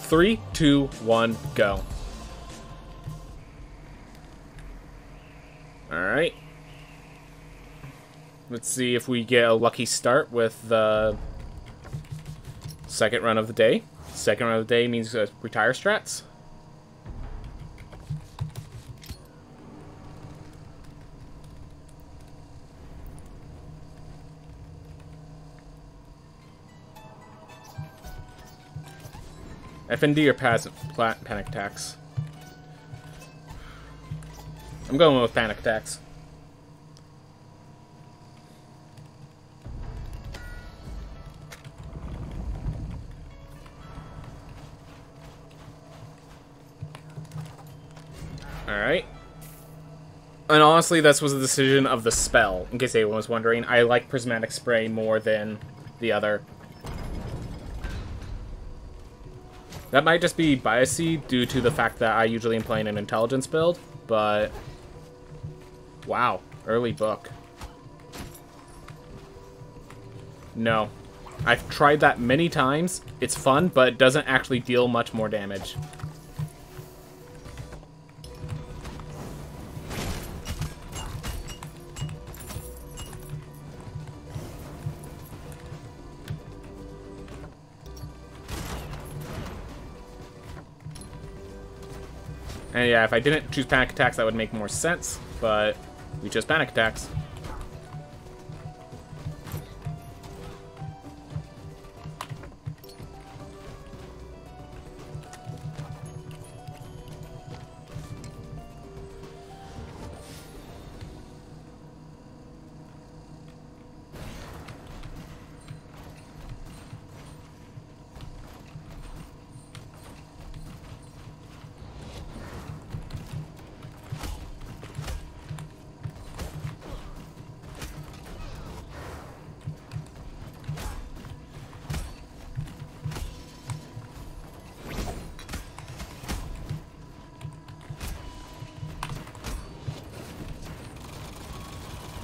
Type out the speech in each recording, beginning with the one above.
3, 2, 1, go. Alright. Let's see if we get a lucky start with the second run of the day. Second run of the day means retire strats. FND or panic attacks? I'm going with panic attacks. Alright. And honestly, this was the decision of the spell, in case anyone was wondering. I like Prismatic Spray more than the other. That might just be biasy due to the fact that I usually am playing an intelligence build, but... Wow, early book. No. I've tried that many times. It's fun, but it doesn't actually deal much more damage. And yeah, if I didn't choose panic attacks, that would make more sense, but we chose panic attacks.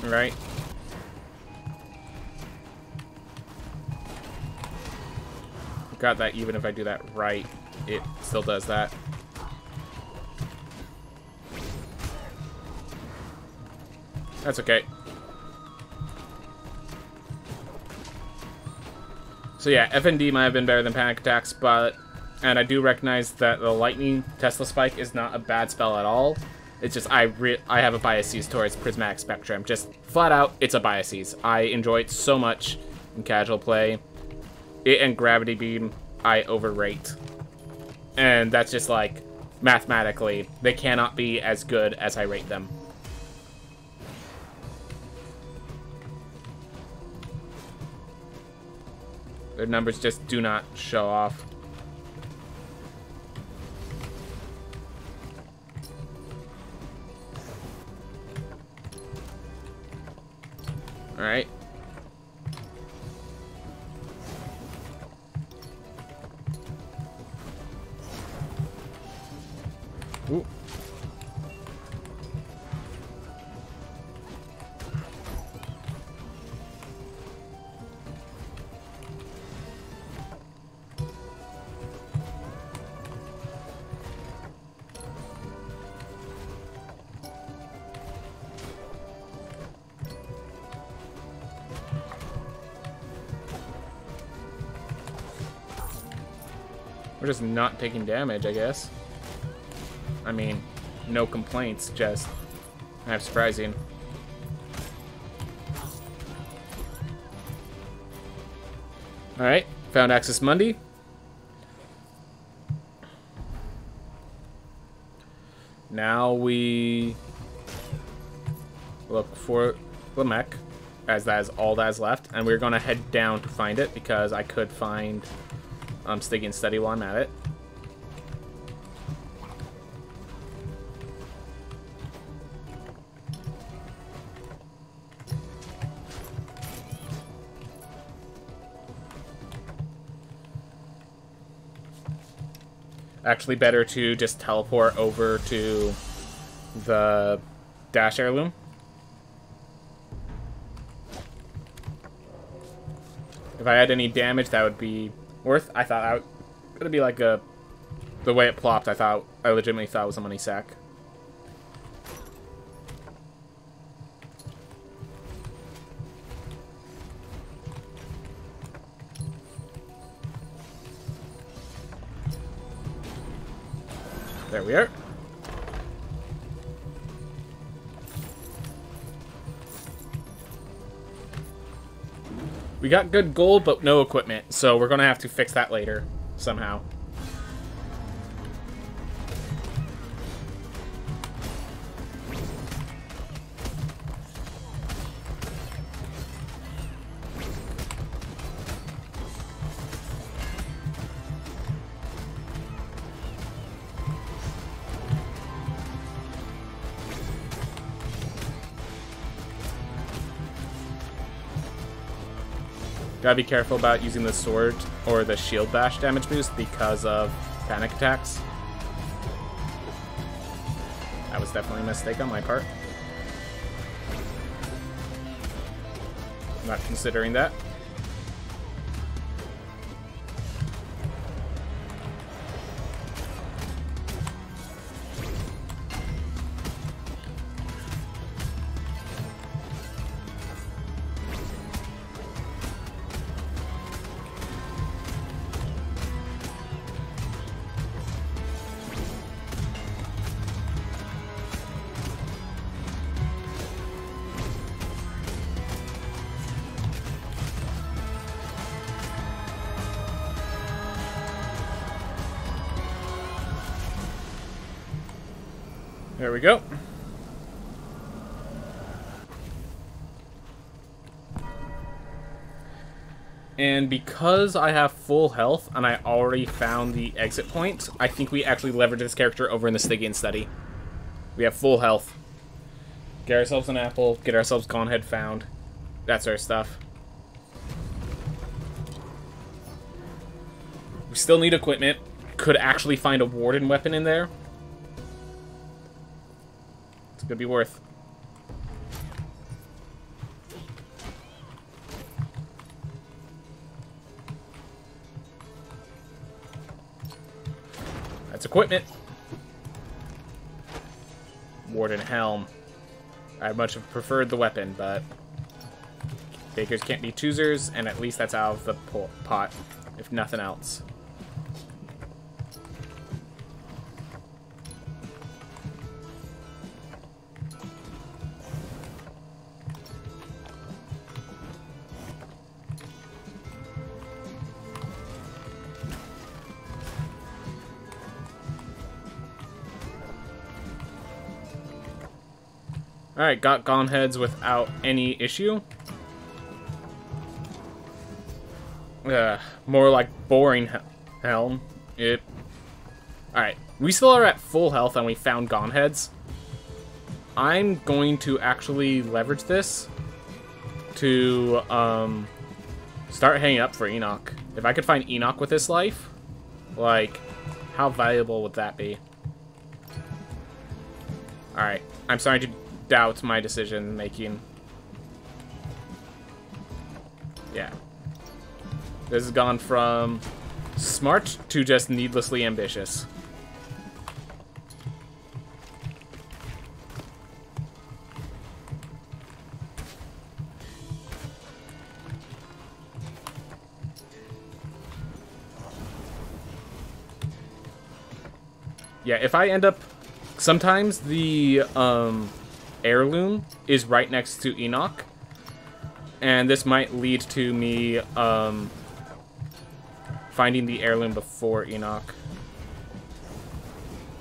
Right. Got that even if I do that right, it still does that. That's okay. So yeah, FND might have been better than panic attacks, but... And I do recognize that the lightning Tesla spike is not a bad spell at all. It's just I have a biases towards Prismatic Spectrum. Just flat out, it's a biases. I enjoy it so much in casual play. It and Gravity Beam, I overrate. And that's just like, mathematically, they cannot be as good as I rate them. Their numbers just do not show off. Alright. Ooh. We're just not taking damage, I guess. I mean, no complaints, just kind of surprising. Alright, found Axis Mundi. Now we look for Lamech, as that is all that is left, and we're going to head down to find it, because I could find Sticky Steady while I'm at it. Actually better to just teleport over to the dash heirloom. If I had any damage, that would be worth. I thought I was gonna be like a The way it plopped, I legitimately thought it was a money sack. There we are. We got good gold, but no equipment, so we're gonna have to fix that later, somehow. Gotta be careful about using the sword or the shield bash damage boost because of panic attacks. That was definitely a mistake on my part. Not considering that. There we go. And because I have full health and I already found the exit point, I think we actually leverage this character over in the Stygian study. We have full health. Get ourselves an apple, get ourselves Gonhead found. That sort of stuff. We still need equipment. Could actually find a Warden weapon in there. It's gonna be worth. That's equipment. Warden helm. I much have preferred the weapon, but bakers can't be choosers, and at least that's out of the pot, if nothing else. Alright, got gone heads without any issue. More like boring helm. Alright, we still are at full health and we found gone heads. I'm going to actually leverage this to start hanging up for Enoch. If I could find Enoch with this life, like, how valuable would that be? Alright, I'm starting to doubt my decision making. Yeah. This has gone from smart to just needlessly ambitious. Yeah, if I end up... Sometimes the heirloom is right next to Enoch, and this might lead to me finding the heirloom before Enoch,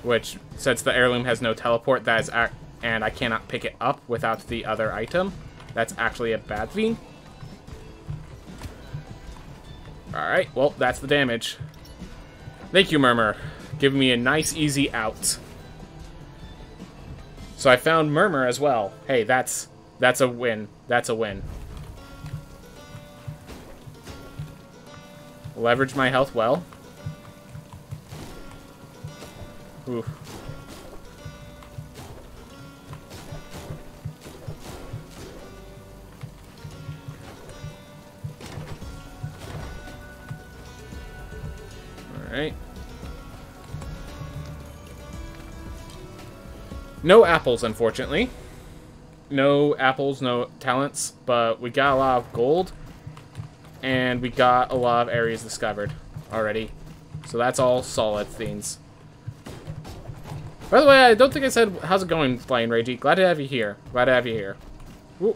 which, since the heirloom has no teleport, that is and I cannot pick it up without the other item, that's actually a bad thing. Alright, well, that's the damage. Thank you, Murmur. Giving me a nice, easy out. So I found Murmur as well. Hey, that's a win. That's a win. Leverage my health well. Ooh. Alright. No apples, unfortunately. No apples, no talents, but we got a lot of gold, and we got a lot of areas discovered already. So that's all solid things. By the way, I don't think I said, how's it going, Flying Ragey? Glad to have you here. Glad to have you here. Woo.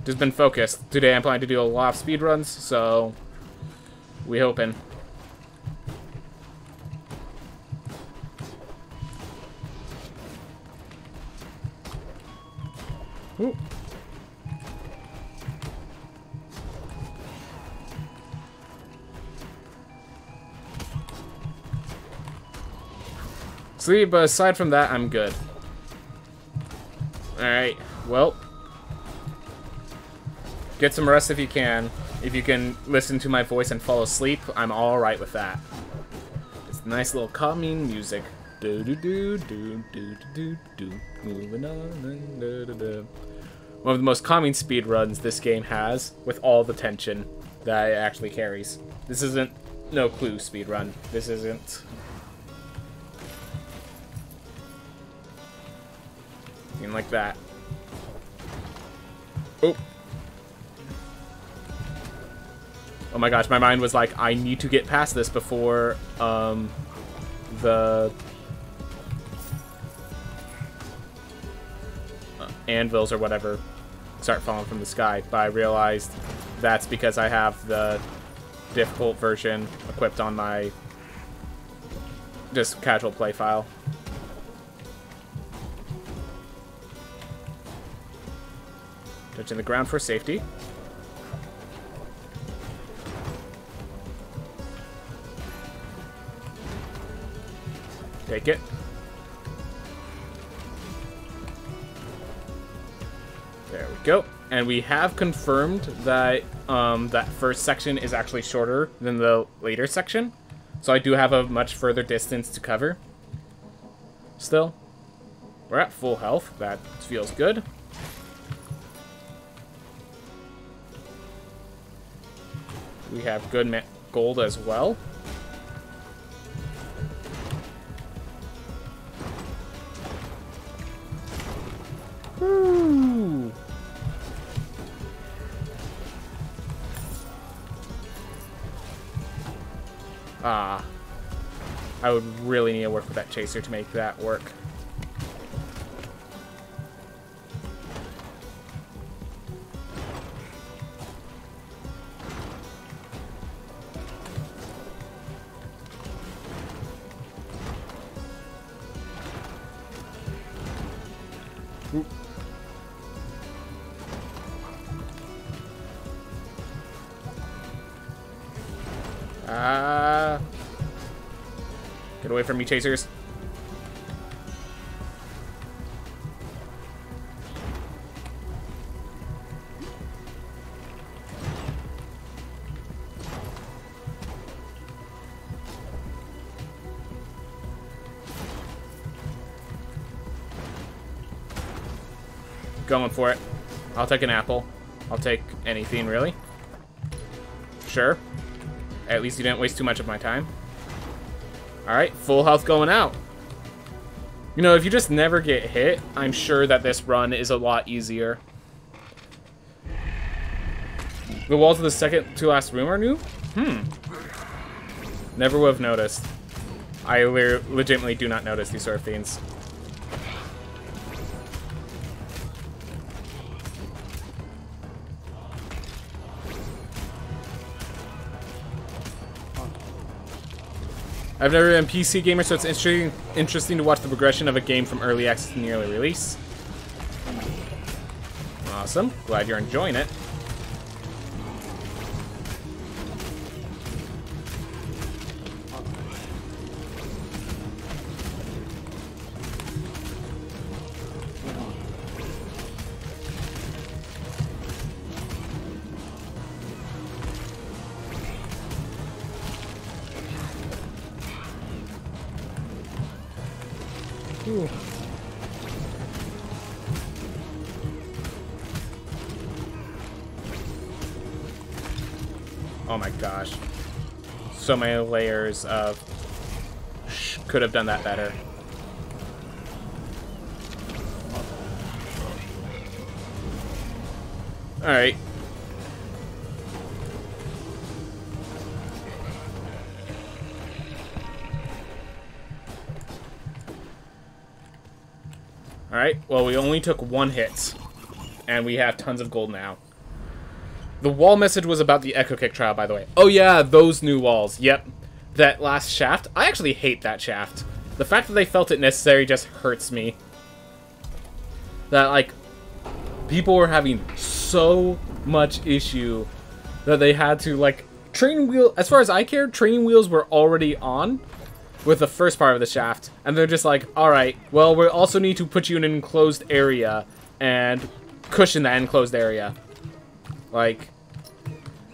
Just been focused. Today I'm planning to do a lot of speedruns, so we hoping. Ooh. See, but aside from that, I'm good. Alright, well. Get some rest if you can. If you can listen to my voice and fall asleep, I'm alright with that. It's nice little calming music. Do do do do do do do. Moving on. Do, do, do. One of the most calming speed runs this game has, with all the tension that it actually carries. This isn't no clue speed run. This isn't. Something like that. Oh. Oh my gosh, my mind was like, I need to get past this before the anvils or whatever start falling from the sky, but I realized that's because I have the difficult version equipped on my just casual play file. Touching the ground for safety. Take it. There we go. And we have confirmed that that first section is actually shorter than the later section. So I do have a much further distance to cover. Still. We're at full health. That feels good. We have good gold as well. Woo! Ah. I would really need to work with that chaser to make that work. Get away from me, chasers. Going for it. I'll take an apple. I'll take anything, really. Sure. At least you didn't waste too much of my time. Alright, full health going out. You know, if you just never get hit, I'm sure that this run is a lot easier. The walls of the second to last room are new? Never would have noticed. I legitimately do not notice these sort of things. I've never been a PC gamer, so it's interesting to watch the progression of a game from early access to nearly release. Awesome. Glad you're enjoying it. Ooh. Oh my gosh. So many layers of... Could have done that better. Alright. Alright, well, we only took 1 hit. And we have tons of gold now. The wall message was about the Echo Kick trial, by the way. Oh yeah, those new walls. Yep. That last shaft. I actually hate that shaft. The fact that they felt it necessary just hurts me. That, like, people were having so much issue that they had to, like, training wheel... As far as I cared, training wheels were already on with the first part of the shaft. And they're just like, alright, well, we also need to put you in an enclosed area and cushion that enclosed area. Like,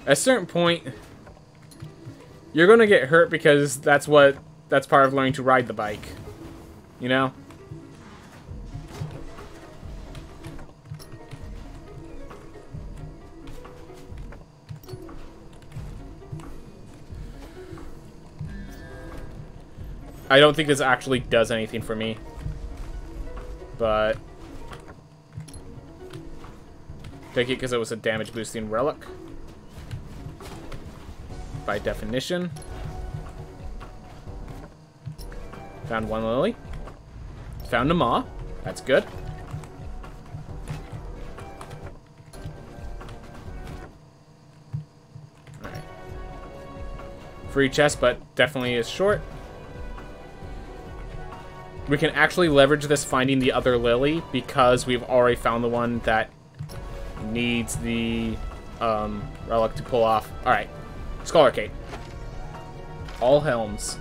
at a certain point, you're gonna get hurt because that's part of learning to ride the bike. You know? I don't think this actually does anything for me. But take it because it was a damage boosting relic. By definition. Found 1 lily. Found a maw. That's good. Alright. Free chest, but definitely is short. We can actually leverage this finding the other lily because we've already found the one that needs the relic to pull off. Alright. Scholar Kate. All helms.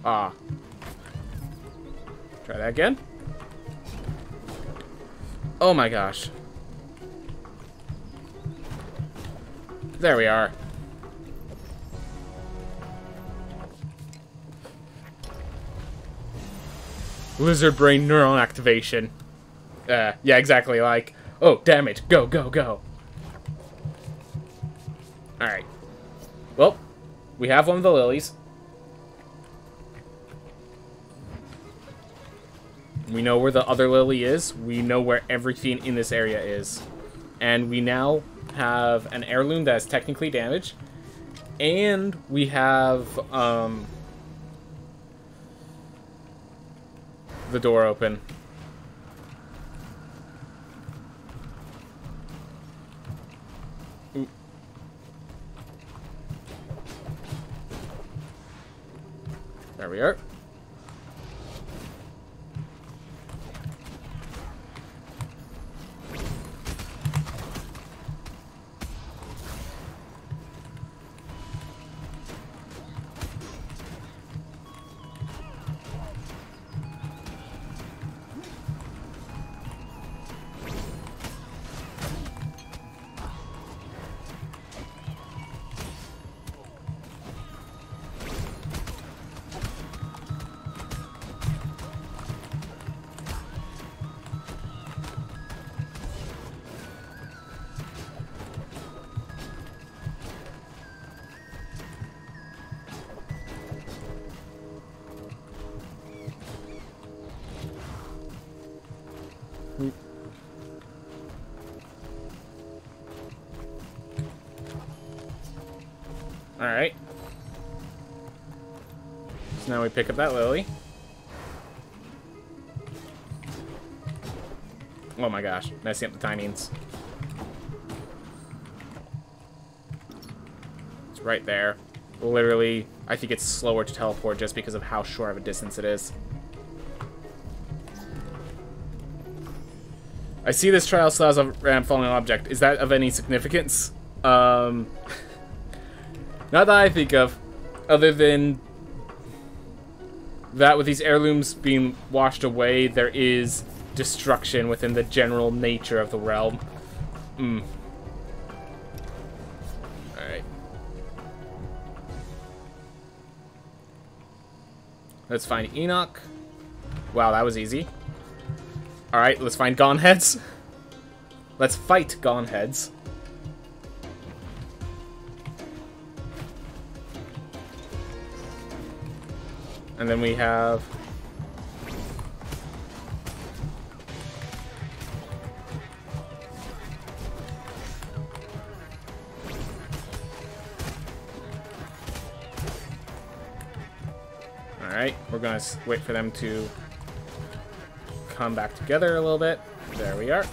Ah. Try that again. Oh my gosh. There we are. Lizard brain neuron activation. Yeah, exactly. Like, oh, damage. Go, go, go. Alright. Well, we have one of the lilies. We know where the other lily is. We know where everything in this area is. And we now have an heirloom that is technically damaged. And we have the door open. Ooh. There we are. Alright. So now we pick up that lily. Oh my gosh, messing up the timings. It's right there. Literally, I think it's slower to teleport just because of how short of a distance it is. I see this trial still has a random falling object. Is that of any significance? Not that I think of, other than that with these heirlooms being washed away, there is destruction within the general nature of the realm. Alright. Let's find Enoch. Wow, that was easy. Alright, let's find Gone Heads. Let's fight Gone Heads. And then we have... Alright, we're gonna wait for them to come back together a little bit. There we are.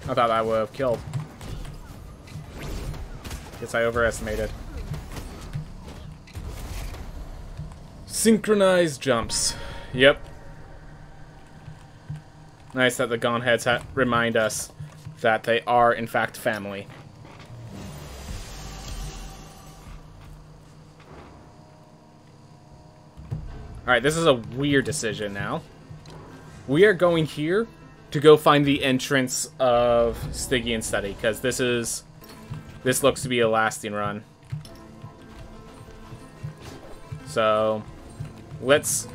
I thought I would have killed. Guess I overestimated. Synchronized jumps. Yep. Nice that the Gaunt Heads remind us that they are, in fact, family. Alright, this is a weird decision now. We are going here to go find the entrance of Stygian Study, because this looks to be a lasting run. So, let's...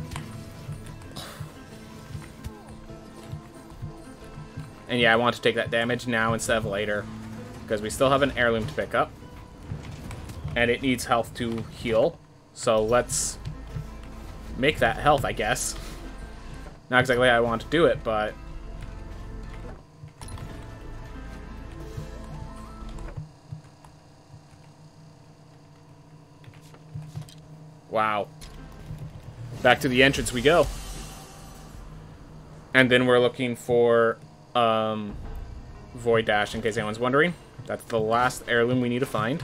And yeah, I want to take that damage now instead of later, because we still have an heirloom to pick up. And it needs health to heal, so let's make that health, I guess. Not exactly how I want to do it, but... Wow. Back to the entrance we go. And then we're looking for Void Dash, in case anyone's wondering. That's the last heirloom we need to find.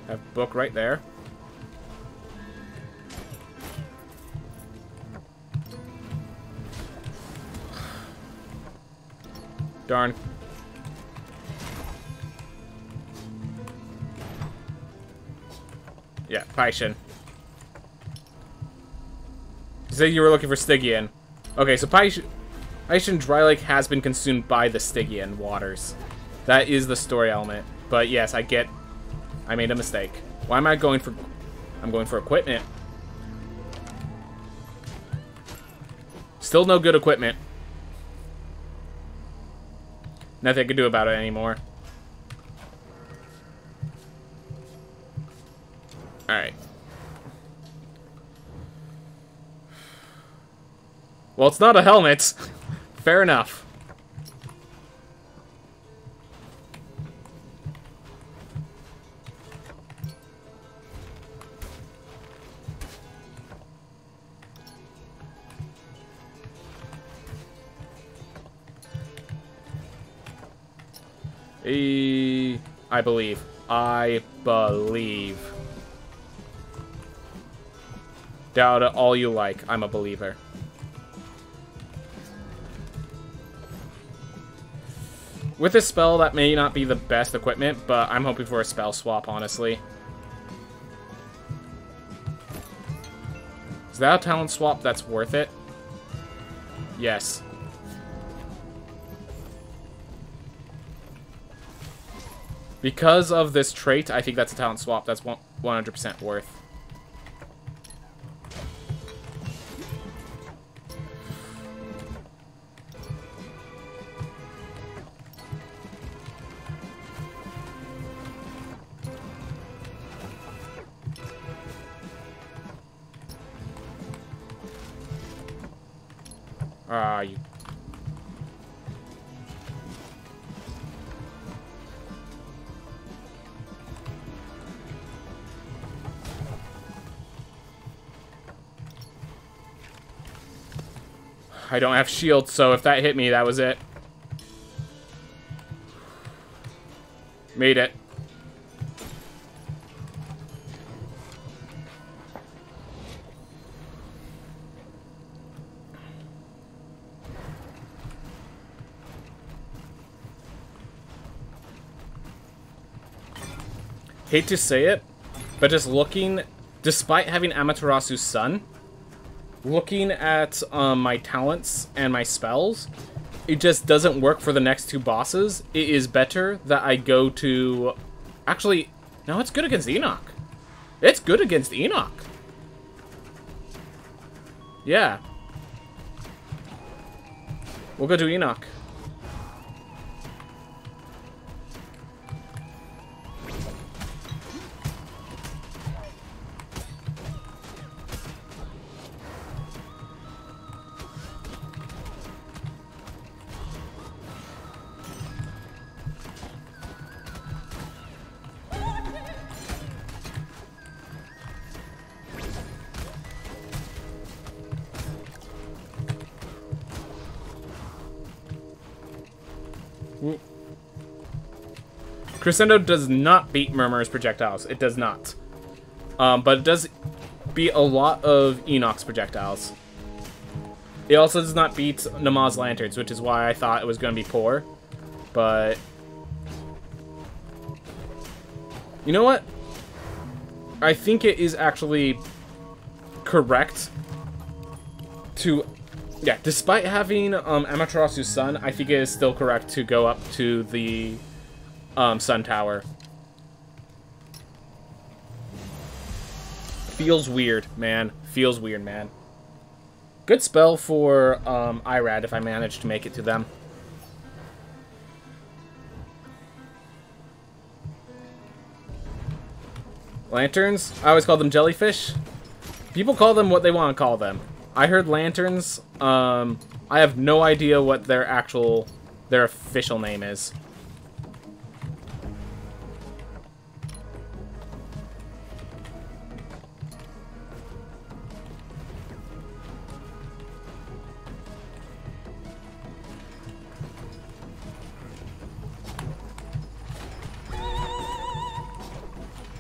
Have book right there. Darn. Yeah, Paishin. You said you were looking for Stygian. Okay, so Paishin Dry Lake has been consumed by the Stygian waters. That is the story element. But yes, I made a mistake. Why am I going for... I'm going for equipment. Still no good equipment. Nothing I can do about it anymore. Alright. Well, it's not a helmet. Fair enough. I believe. I believe. Doubt it all you like. I'm a believer. With this spell, that may not be the best equipment, but I'm hoping for a spell swap, honestly. Is that a talent swap that's worth it? Yes. Because of this trait, I think that's a talent swap that's 100% worth. You... I don't have shield, so if that hit me, that was it. Made it. Hate to say it, but just looking, despite having Amaterasu's Sun, looking at my talents and my spells, it just doesn't work for the next two bosses. It is better that I go to... Actually, no, it's good against Enoch. It's good against Enoch. Yeah. We'll go to Enoch. Crescendo does not beat Murmur's projectiles. It does not. But it does beat a lot of Enoch's projectiles. It also does not beat Nama's lanterns, which is why I thought it was going to be poor. But... You know what? I think it is actually correct to... Yeah, despite having Amaterasu's Sun, I think it is still correct to go up to the Sun Tower. Feels weird, man. Feels weird, man. Good spell for Irad if I manage to make it to them. Lanterns? I always call them jellyfish. People call them what they want to call them. I heard lanterns. I have no idea what their official name is.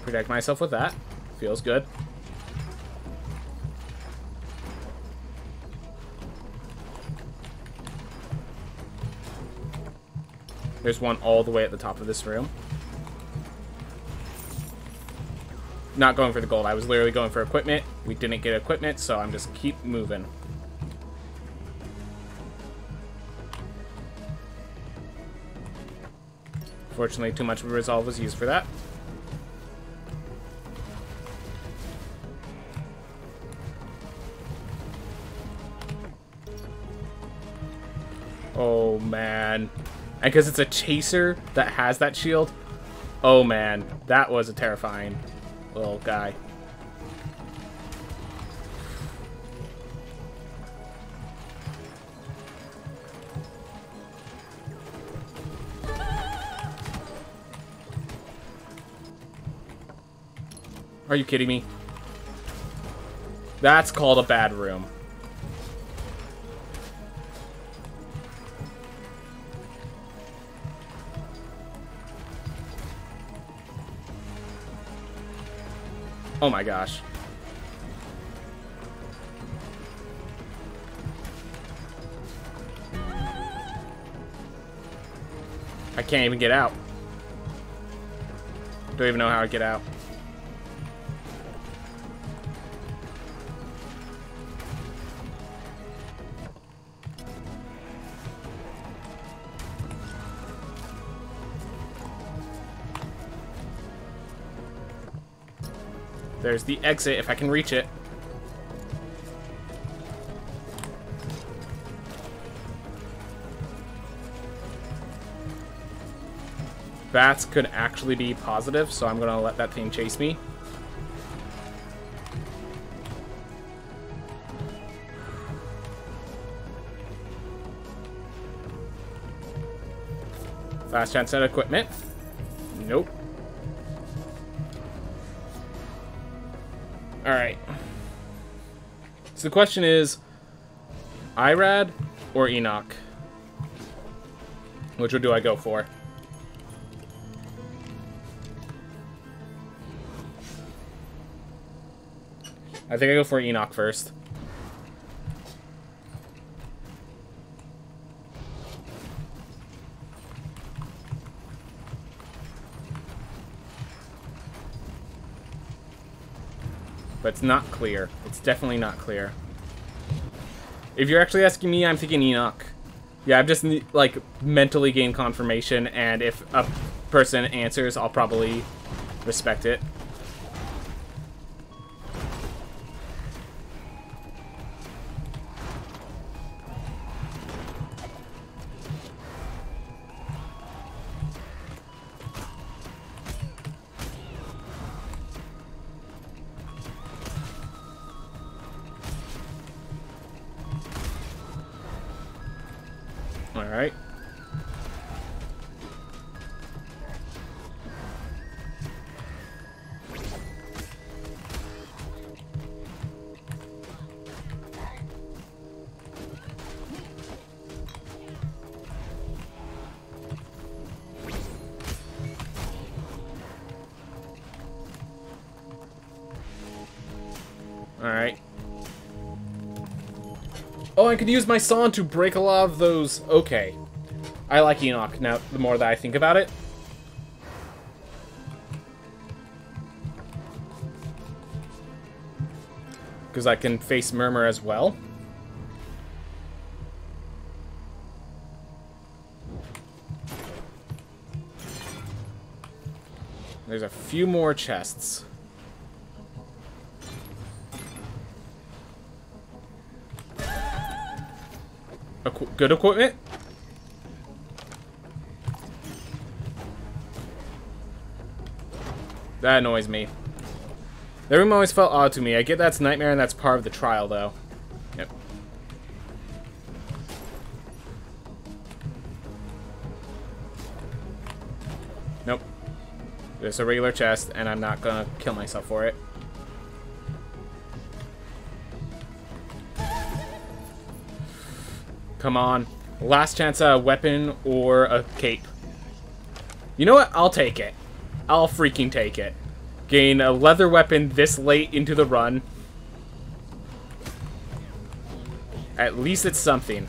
Protect myself with that. Feels good. There's one all the way at the top of this room. Not going for the gold. I was literally going for equipment. We didn't get equipment, so I'm just keep moving. Fortunately, too much resolve was used for that. Oh, man. And because it's a chaser that has that shield. Oh, man. That was a terrifying little guy. Are you kidding me? That's called a bad room. Oh my gosh. I can't even get out. Don't even know how to get out. There's the exit, if I can reach it. Bats could actually be positive, so I'm gonna let that thing chase me. Last chance at equipment. Nope. Alright. So the question is, Irad or Enoch? Which one do I go for? I think I go for Enoch first. But it's not clear. It's definitely not clear. If you're actually asking me, I'm thinking Enoch. Yeah, I've just, like, mentally gained confirmation, and if a person answers, I'll probably respect it. Alright. Alright. Oh, I could use my song to break a lot of those. Okay. I like Enoch now, the more that I think about it. Because I can face Murmur as well. There's a few more chests. Good equipment? That annoys me. The room always felt odd to me. I get that's Nightmare and that's part of the trial, though. Yep. Nope. There's a regular chest, and I'm not gonna kill myself for it. Come on. Last chance at a weapon or a cape. You know what? I'll take it. I'll freaking take it. Gain a leather weapon this late into the run. At least it's something.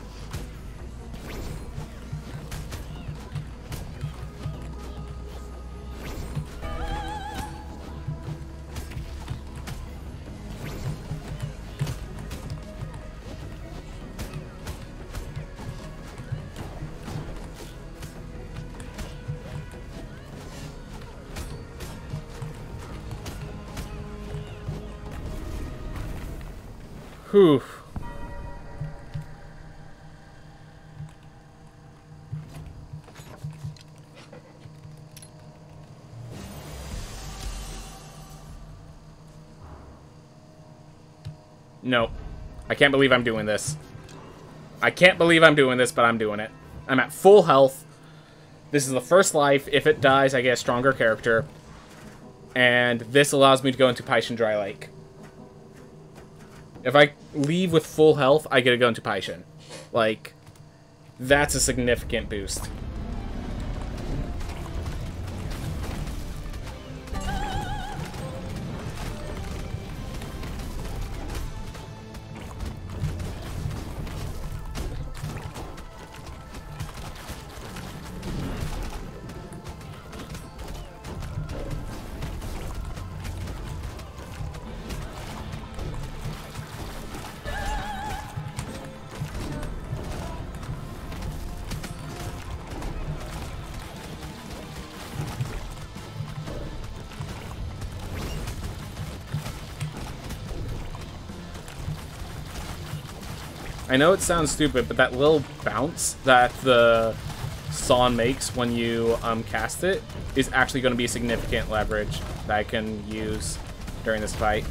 Whew. No. I can't believe I'm doing this. I can't believe I'm doing this, but I'm doing it. I'm at full health. This is the first life. If it dies, I get a stronger character. And this allows me to go into Paishan Dry Lake. If I leave with full health, I get to go into Paishan. Like, that's a significant boost. I know it sounds stupid, but that little bounce that the Sawn makes when you cast it is actually going to be significant leverage that I can use during this fight.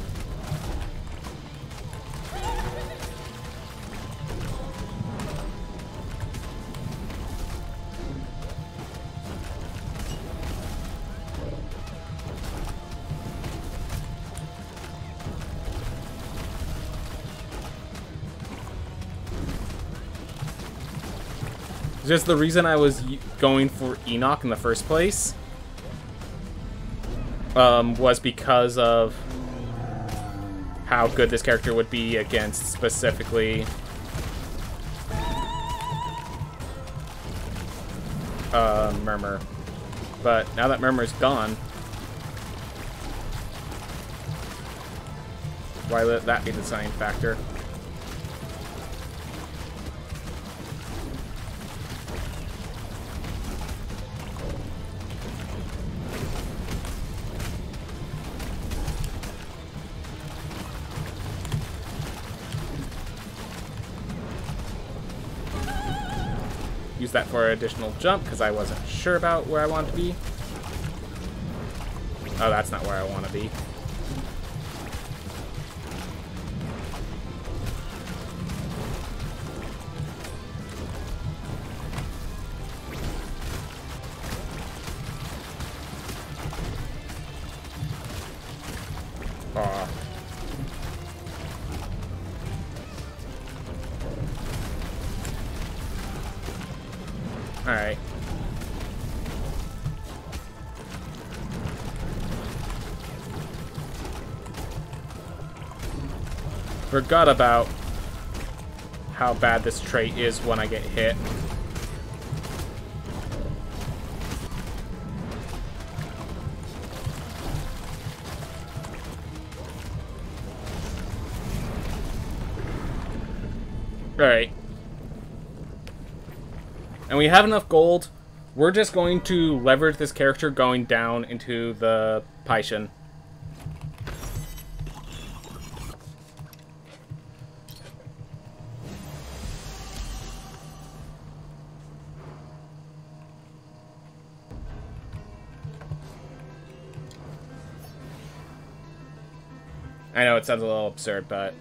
Just the reason I was going for Enoch in the first place was because of how good this character would be against specifically Murmur. But now that Murmur's gone, why let that be the deciding factor? Use that for an additional jump because I wasn't sure about where I wanted to be. Oh, that's not where I want to be. Aw. Alright. Forgot about how bad this trait is when I get hit. Alright. And we have enough gold. We're just going to leverage this character going down into the Paishin. I know it sounds a little absurd, but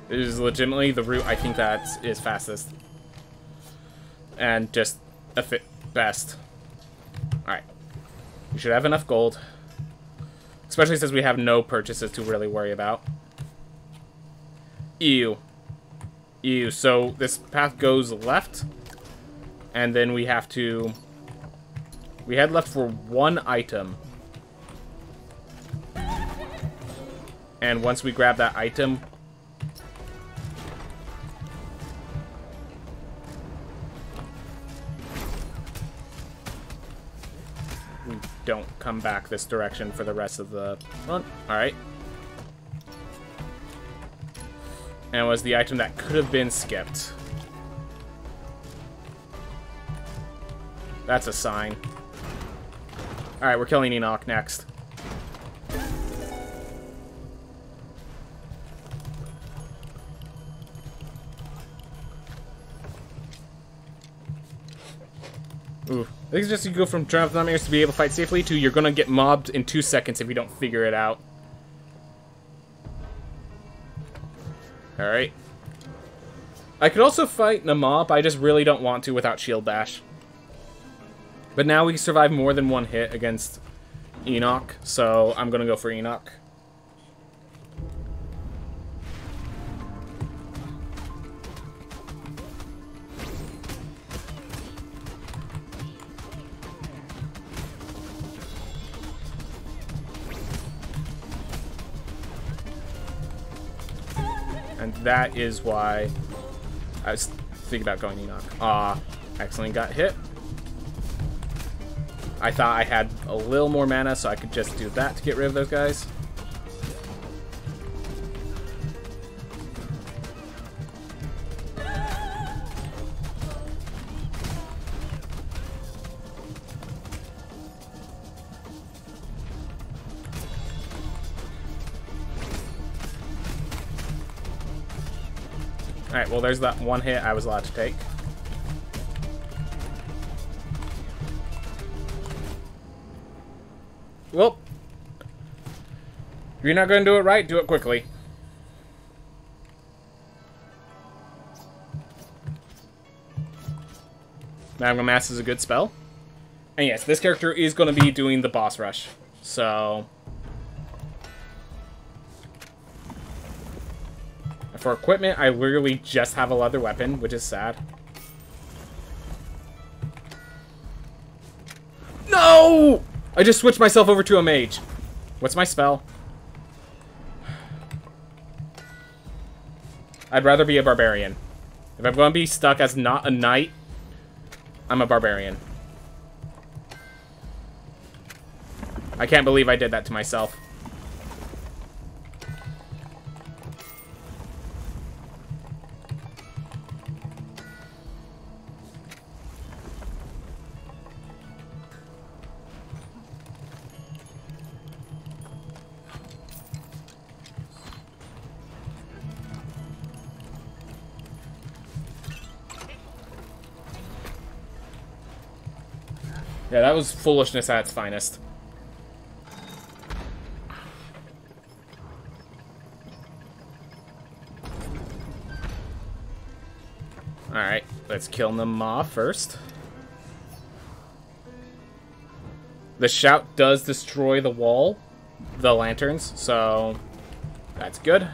it is legitimately the route I think that is fastest. And just a fit best. Alright. We should have enough gold. Especially since we have no purchases to really worry about. Ew. Ew. So this path goes left. And then we have to... We had left for one item. And once we grab that item... we don't come back this direction for the rest of the run. Alright. And it was the item that could have been skipped. That's a sign. Alright, we're killing Enoch next. Ooh. I think it's just you go from turn off the nightmares to be able to fight safely to you're gonna get mobbed in 2 seconds if you don't figure it out. Alright. I could also fight in a mob, I just really don't want to without shield bash. But now we survive more than one hit against Enoch, so I'm gonna go for Enoch. And that is why I was thinking about going Enoch. Ah, excellent, got hit. I thought I had a little more mana, so I could just do that to get rid of those guys. Alright, well there's that one hit I was allowed to take. Well, if you're not going to do it right, do it quickly. Magma Mass is a good spell. And yes, this character is going to be doing the boss rush. So... for equipment, I literally just have a leather weapon, which is sad. No! I just switched myself over to a mage. What's my spell? I'd rather be a barbarian. If I'm going to be stuck as not a knight, I'm a barbarian. I can't believe I did that to myself. Yeah, that was foolishness at its finest. Alright, let's kill them off first. The shout does destroy the wall, the lanterns, so that's good.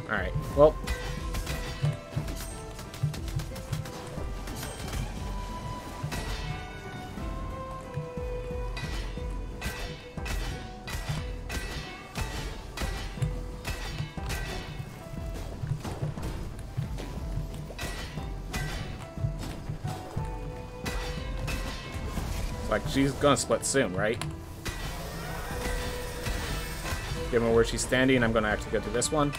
Alright, well. Like, she's gonna split soon, right? Given where she's standing, I'm gonna actually go to this one.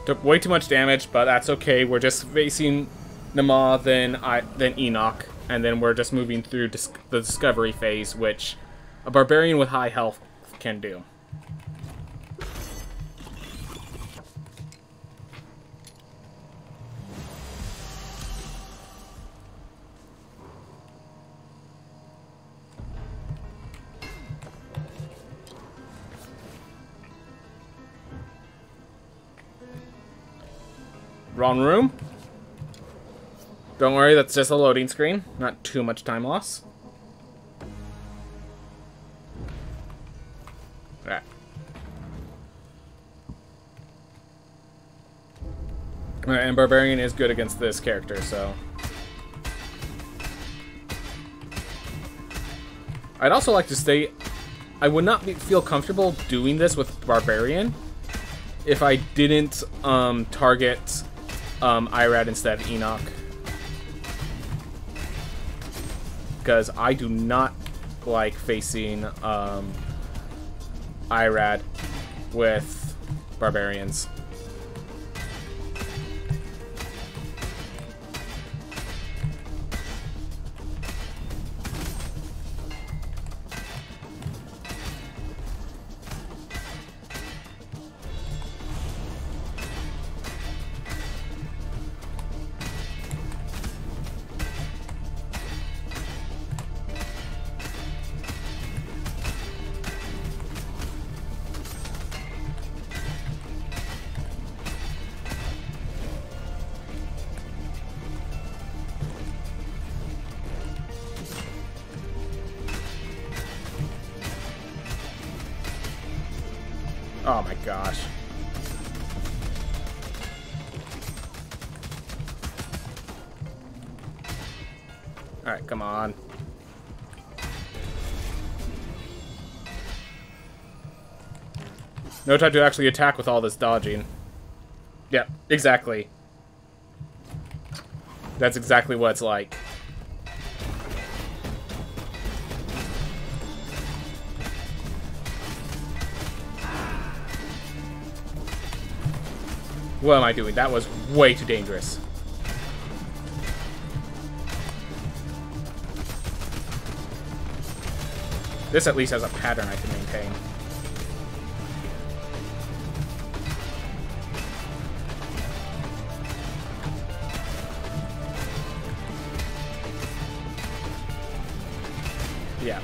Took way too much damage, but that's okay. We're just facing Nama, then Enoch, and then we're just moving through the discovery phase, which a barbarian with high health can do. Wrong room. Don't worry, that's just a loading screen. Not too much time loss. Alright. Alright, and Barbarian is good against this character, so... I'd also like to state, I would not feel comfortable doing this with Barbarian if I didn't target Irad instead of Enoch. Because I do not like facing Irad with Barbarians. Oh my gosh. Alright, come on. No time to actually attack with all this dodging. Yeah, exactly. That's exactly what it's like. What am I doing? That was way too dangerous. This at least has a pattern I can maintain. Yeah.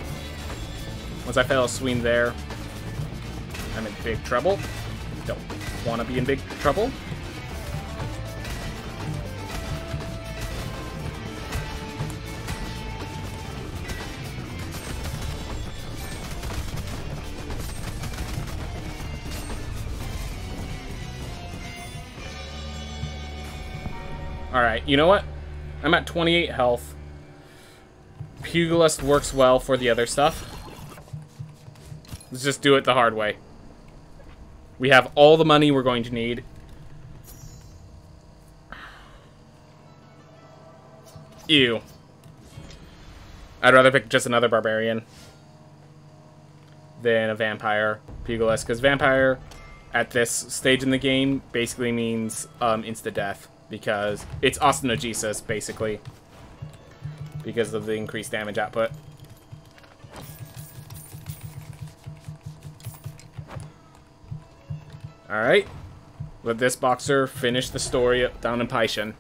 Once I fail a swing there, I'm in big trouble. Don't want to be in big trouble. Alright, you know what? I'm at 28 health. Pugilist works well for the other stuff. Let's just do it the hard way. We have all the money we're going to need. Ew. I'd rather pick just another barbarian than a vampire pugilist, because vampire at this stage in the game basically means insta-death, because it's ostenogesis, basically, because of the increased damage output. Alright. Let this boxer finish the story down in Paishan.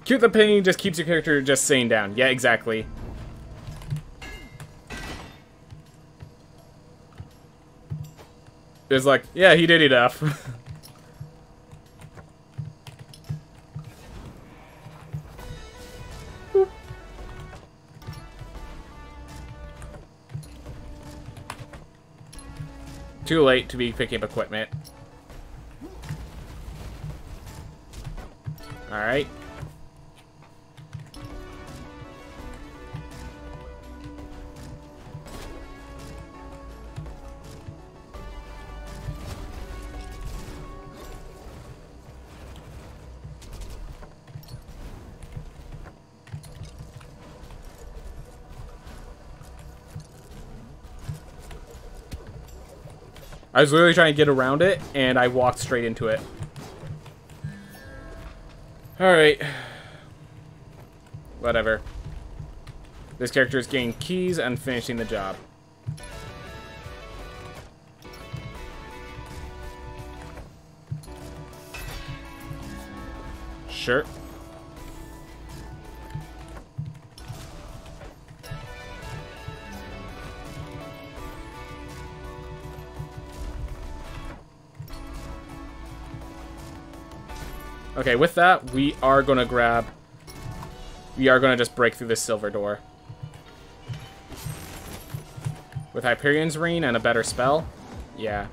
Cute the pain just keeps your character just sitting down. Yeah, exactly. It's like, yeah, he did enough. Too late to be picking up equipment. Alright. I was literally trying to get around it, and I walked straight into it. Alright. Whatever. This character is getting keys and finishing the job. Sure. Okay, with that, we are going to just break through this silver door. With Hyperion's Ring and a better spell? Yeah.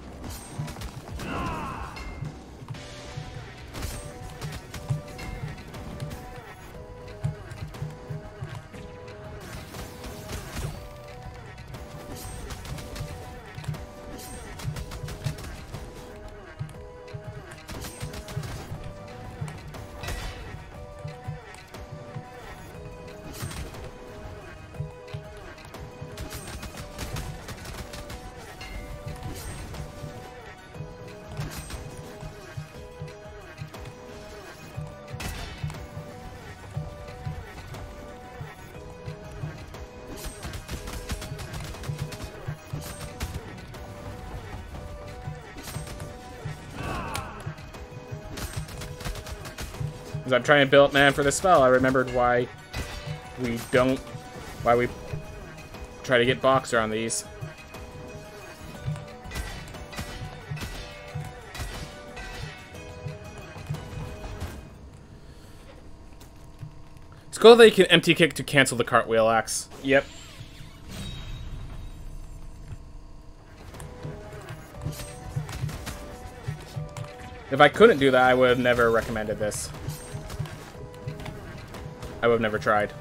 As I'm trying to build up mana for this spell, I remembered why we try to get Boxer on these. It's cool that you can empty kick to cancel the cartwheel axe. Yep. If I couldn't do that, I would have never recommended this. I would have never tried.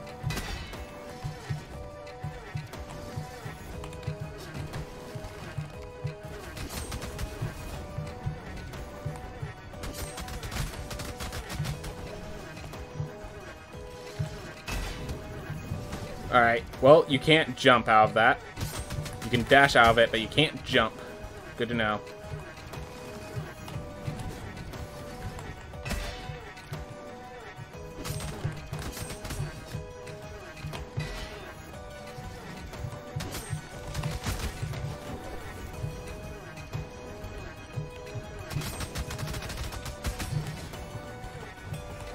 Alright, well, you can't jump out of that. You can dash out of it, but you can't jump. Good to know.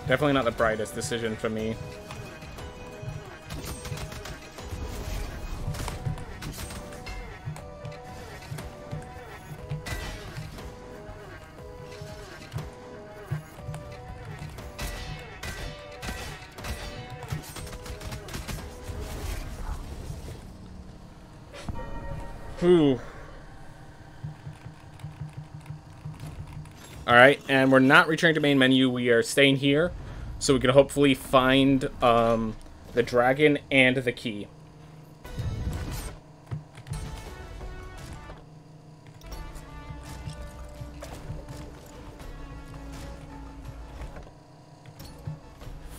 Definitely not the brightest decision for me. Ooh. Alright, and we're not returning to main menu. We are staying here, so we can hopefully find the dragon and the key.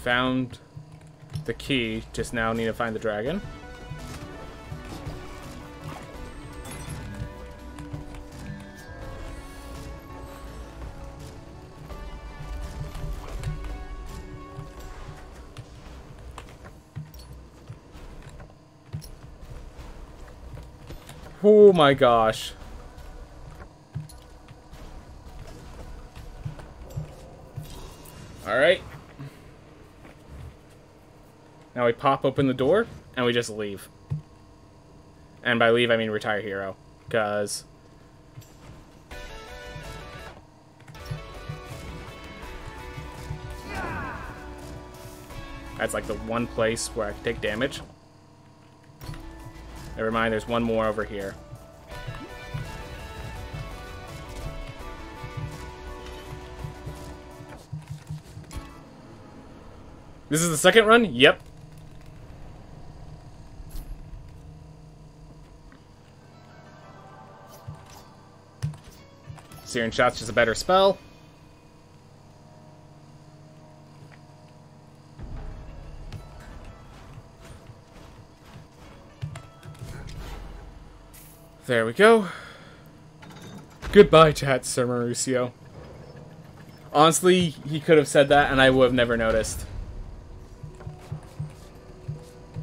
Found the key, just now need to find the dragon. Oh my gosh. Alright. Now we pop open the door, and we just leave. And by leave, I mean retire hero. Because... that's like the one place where I can take damage. Never mind, there's one more over here. This is the second run? Yep. Searing Shot's just a better spell. There we go. Goodbye, chat, Sir Mauricio. Honestly, he could have said that and I would have never noticed.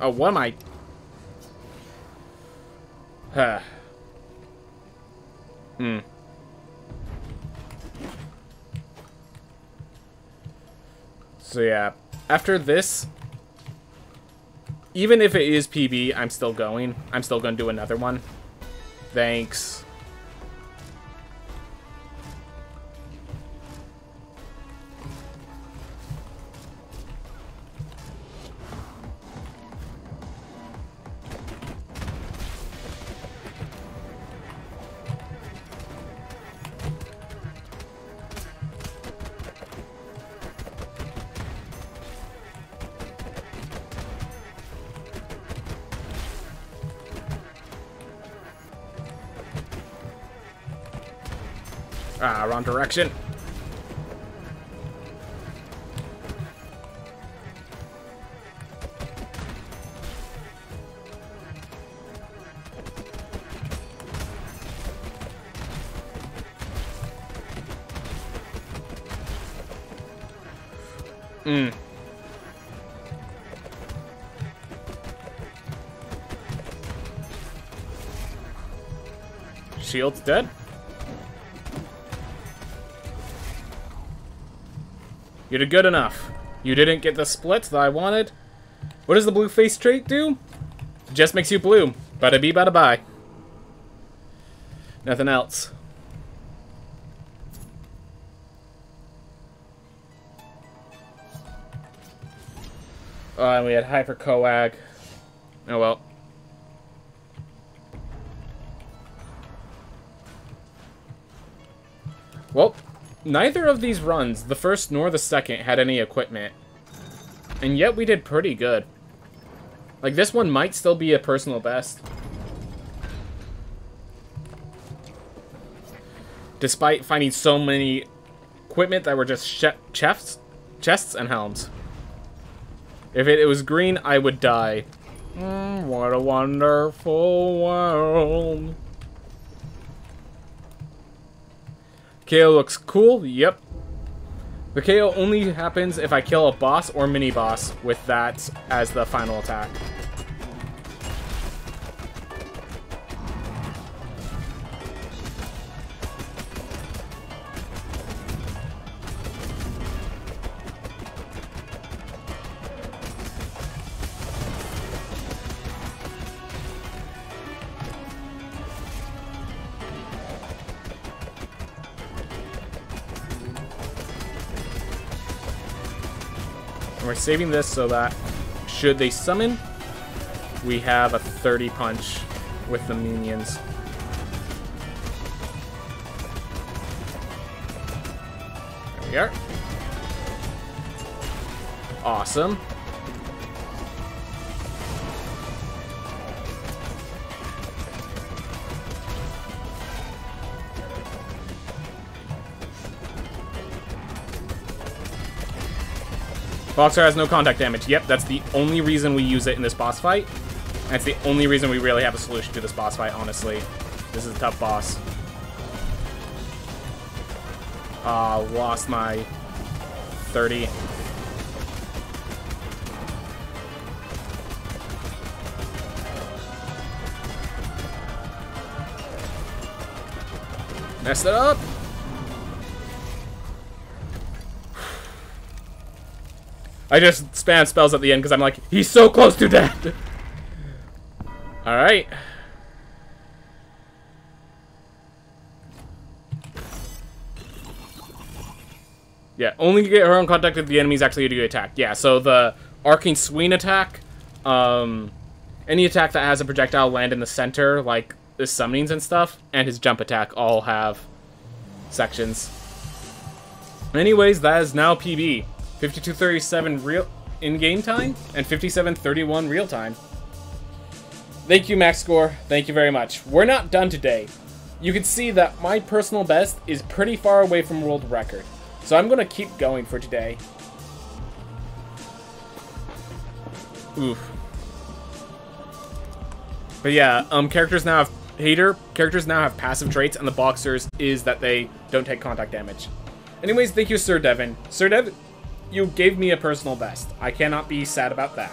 Oh, what am I... Huh. So yeah, after this, even if it is PB, I'm still going. I'm still going to do another one. Thanks. Ah, wrong direction. Shield's dead. You did good enough. You didn't get the split that I wanted. What does the blue face trait do? Just makes you blue. Bada bee, bada bye. Nothing else. And we had hyper coag. Oh well. Well, neither of these runs, the first nor the second, had any equipment. And yet we did pretty good. Like, this one might still be a personal best. Despite finding so many equipment that were just chests and helms. If it was green, I would die. What a wonderful world. KO looks cool. Yep. The KO only happens if I kill a boss or mini-boss with that as the final attack. And we're saving this so that should they summon, we have a 30 punch with the minions. There we are. Awesome. Boxer has no contact damage. Yep, that's the only reason we use it in this boss fight. That's the only reason we really have a solution to this boss fight, honestly. This is a tough boss. Lost my 30. Messed it up. I just spam spells at the end because I'm like, he's so close to death. Alright. Yeah, only get her own contact if the enemy's actually do attack. Yeah, so the Arcane Swing attack, any attack that has a projectile land in the center, like his summonings and stuff, and his jump attack all have sections. Anyways, that is now PB. 52:37 real in-game time and 57:31 real time. Thank you, Max Score. Thank you very much. We're not done today. You can see that my personal best is pretty far away from world record, so I'm gonna keep going for today. Oof. But yeah, characters now have passive traits, and the Boxers is that they don't take contact damage. Anyways, thank you, Sir Devin. Sir Devin, you gave me a personal best. I cannot be sad about that.